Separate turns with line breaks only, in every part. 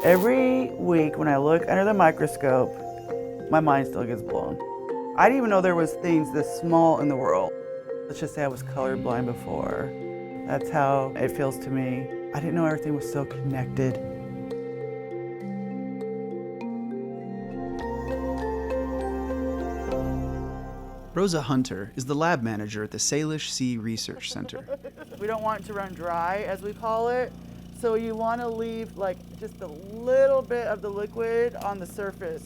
Every week when I look under the microscope, my mind still gets blown. I didn't even know there was things this small in the world. Let's just say I was colorblind before. That's how it feels to me. I didn't know everything was so connected.
Rosa Hunter is the lab manager at the Salish Sea Research Center.
We don't want it to run dry, as we call it. So you want to leave like just a little bit of the liquid on the surface.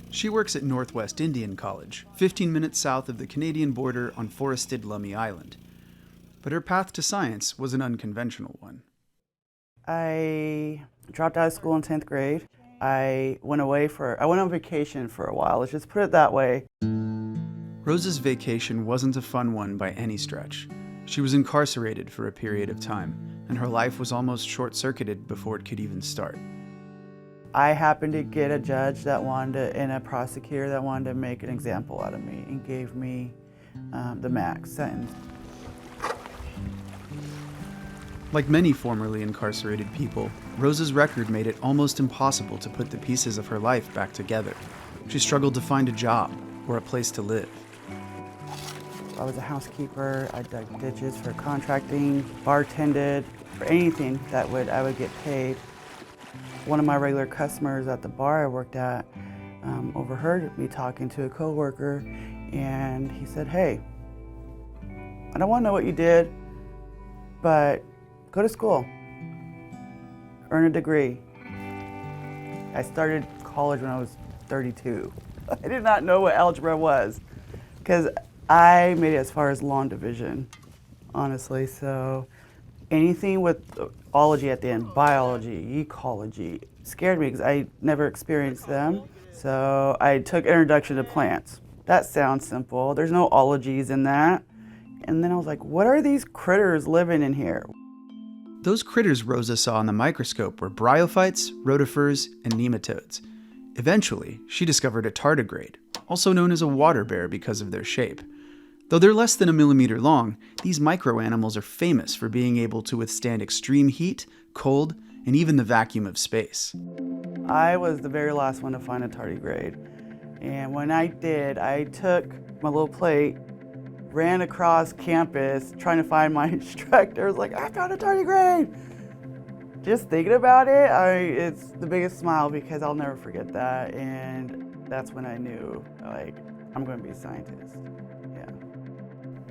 She works at Northwest Indian College, 15 minutes south of the Canadian border on forested Lummi Island. But her path to science was an unconventional one.
I dropped out of school in 10th grade. I went on vacation for a while, let's just put it that way.
Rosa's vacation wasn't a fun one by any stretch. She was incarcerated for a period of time, and her life was almost short-circuited before it could even start.
I happened to get a judge and a prosecutor that wanted to make an example out of me and gave me the max sentence.
Like many formerly incarcerated people, Rosa's record made it almost impossible to put the pieces of her life back together. She struggled to find a job or a place to live.
I was a housekeeper, I dug ditches for contracting, bartended, for anything that I would get paid. One of my regular customers at the bar I worked at overheard me talking to a coworker, and he said, "Hey, I don't want to know what you did, but go to school, earn a degree." I started college when I was 32. I did not know what algebra was because I made it as far as long division, honestly. So anything with ology at the end, biology, ecology, scared me because I never experienced them. So I took introduction to plants. That sounds simple. There's no ologies in that. And then I was like, what are these critters living in here?
Those critters Rosa saw in the microscope were bryophytes, rotifers, and nematodes. Eventually, she discovered a tardigrade, also known as a water bear because of their shape. Though they're less than a millimeter long, these microanimals are famous for being able to withstand extreme heat, cold, and even the vacuum of space.
I was the very last one to find a tardigrade. And when I did, I took my little plate, ran across campus trying to find my instructor. I was like, I found a tardigrade! Just thinking about it, it's the biggest smile because I'll never forget that. And that's when I knew, like, I'm going to be a scientist. Yeah.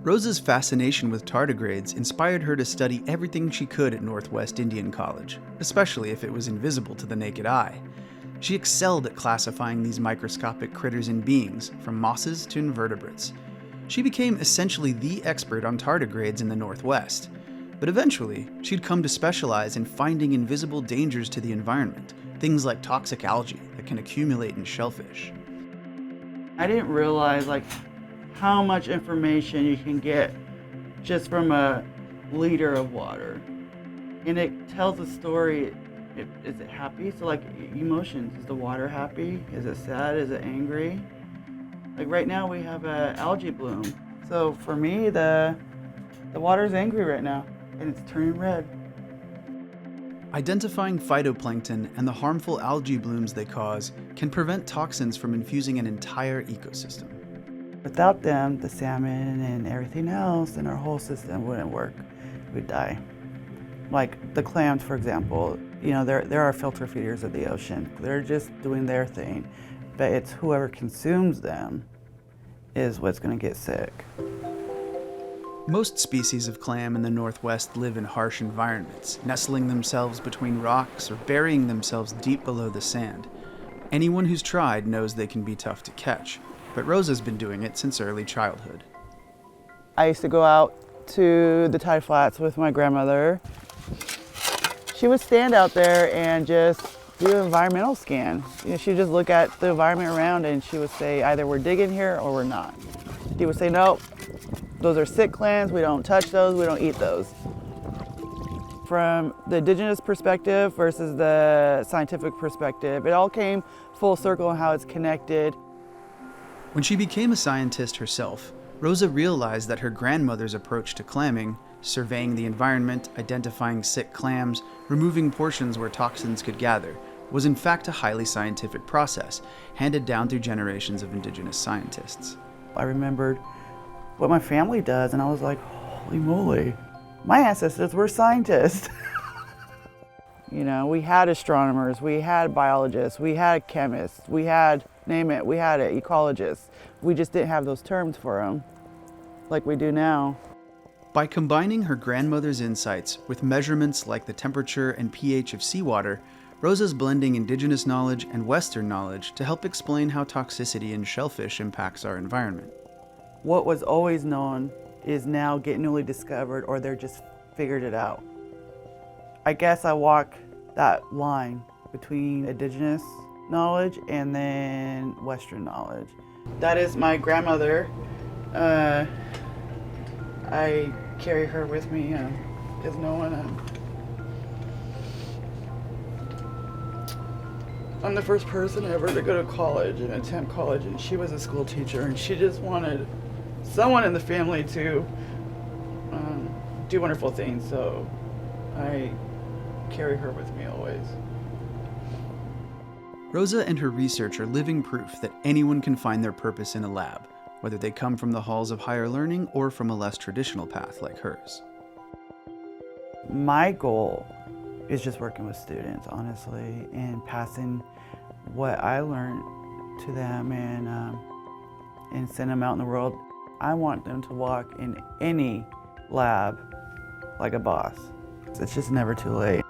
Rosa's fascination with tardigrades inspired her to study everything she could at Northwest Indian College, especially if it was invisible to the naked eye. She excelled at classifying these microscopic critters and beings, from mosses to invertebrates. She became essentially the expert on tardigrades in the Northwest. But eventually, she'd come to specialize in finding invisible dangers to the environment, things like toxic algae that can accumulate in shellfish.
I didn't realize how much information you can get just from a liter of water. And it tells a story. Is it happy? So emotions, is the water happy? Is it sad? Is it angry? Like right now we have an algae bloom. So for me, the water's angry right now. And it's turning red.
Identifying phytoplankton and the harmful algae blooms they cause can prevent toxins from infusing an entire ecosystem.
Without them, the salmon and everything else in our whole system wouldn't work. We'd die. Like the clams, for example, there are filter feeders of the ocean. They're just doing their thing. But it's whoever consumes them is what's going to get sick.
Most species of clam in the Northwest live in harsh environments, nestling themselves between rocks or burying themselves deep below the sand. Anyone who's tried knows they can be tough to catch, but Rosa's been doing it since early childhood.
I used to go out to the tide flats with my grandmother. She would stand out there and just do an environmental scan. She'd just look at the environment around and she would say, either we're digging here or we're not. She would say, nope. Those are sick clams, we don't touch those, we don't eat those. From the indigenous perspective versus the scientific perspective, it all came full circle on how it's connected.
When she became a scientist herself, Rosa realized that her grandmother's approach to clamming, surveying the environment, identifying sick clams, removing portions where toxins could gather, was in fact a highly scientific process, handed down through generations of indigenous scientists.
I remembered what my family does, and I was like, holy moly, my ancestors were scientists. You know, we had astronomers, we had biologists, we had chemists, we had, name it, we had ecologists. We just didn't have those terms for them like we do now.
By combining her grandmother's insights with measurements like the temperature and pH of seawater, Rosa's blending indigenous knowledge and Western knowledge to help explain how toxicity in shellfish impacts our environment.
What was always known is now getting newly discovered, or they're just figured it out. I guess I walk that line between indigenous knowledge and then Western knowledge. That is my grandmother. I carry her with me because no one. I'm the first person ever to go to college and attend college, and she was a school teacher, and she just wanted someone in the family to do wonderful things. So I carry her with me always.
Rosa and her research are living proof that anyone can find their purpose in a lab, whether they come from the halls of higher learning or from a less traditional path like hers.
My goal is just working with students, honestly, and passing what I learned to them and send them out in the world. I want them to walk in any lab like a boss. It's just never too late.